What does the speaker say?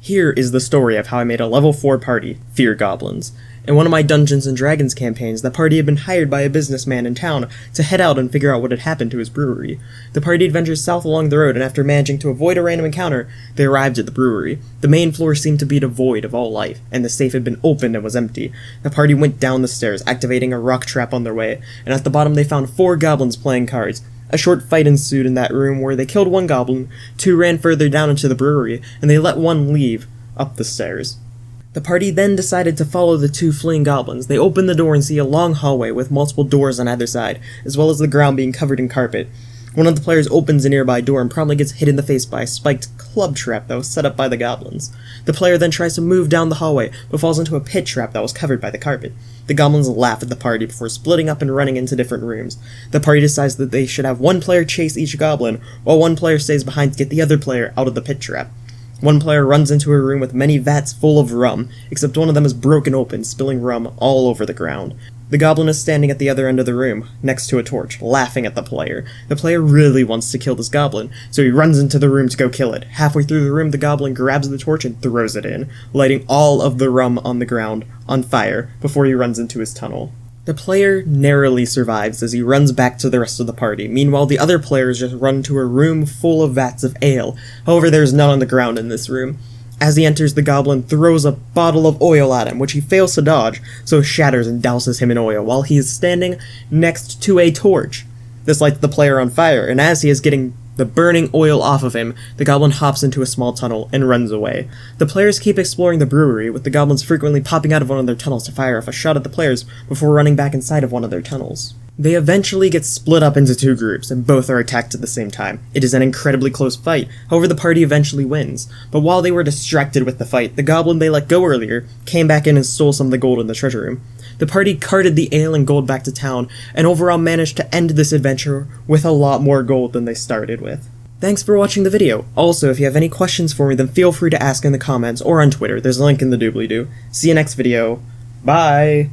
Here is the story of how I made a level 4 party, Fear Goblins. In one of my Dungeons & Dragons campaigns, the party had been hired by a businessman in town to head out and figure out what had happened to his brewery. The party adventured south along the road, and after managing to avoid a random encounter, they arrived at the brewery. The main floor seemed to be devoid of all life, and the safe had been opened and was empty. The party went down the stairs, activating a rock trap on their way, and at the bottom they found 4 goblins playing cards. A short fight ensued in that room where they killed 1 goblin, 2 ran further down into the brewery, and they let 1 leave up the stairs. The party then decided to follow the 2 fleeing goblins. They open the door and see a long hallway with multiple doors on either side, as well as the ground being covered in carpet. One of the players opens a nearby door and promptly gets hit in the face by a spiked club trap that was set up by the goblins. The player then tries to move down the hallway, but falls into a pit trap that was covered by the carpet. The goblins laugh at the party before splitting up and running into different rooms. The party decides that they should have 1 player chase each goblin, while 1 player stays behind to get the other player out of the pit trap. 1 player runs into a room with many vats full of rum, except one of them is broken open, spilling rum all over the ground. The goblin is standing at the other end of the room, next to a torch, laughing at the player. The player really wants to kill this goblin, so he runs into the room to go kill it. Halfway through the room, the goblin grabs the torch and throws it in, lighting all of the rum on the ground on fire before he runs into his tunnel. The player narrowly survives as he runs back to the rest of the party. Meanwhile, the other players just run to a room full of vats of ale. However, there is none on the ground in this room. As he enters, the goblin throws a bottle of oil at him, which he fails to dodge, so it shatters and douses him in oil while he is standing next to a torch. This lights the player on fire, and as he is getting the burning oil off of him, the goblin hops into a small tunnel and runs away. The players keep exploring the brewery, with the goblins frequently popping out of one of their tunnels to fire off a shot at the players before running back inside of one of their tunnels. They eventually get split up into 2 groups, and both are attacked at the same time. It is an incredibly close fight, however the party eventually wins. But while they were distracted with the fight, the goblin they let go earlier came back in and stole some of the gold in the treasure room. The party carted the ale and gold back to town, and overall managed to end this adventure with a lot more gold than they started with. Thanks for watching the video. Also, if you have any questions for me, then feel free to ask in the comments or on Twitter. There's a link in the doobly-doo. See you next video. Bye!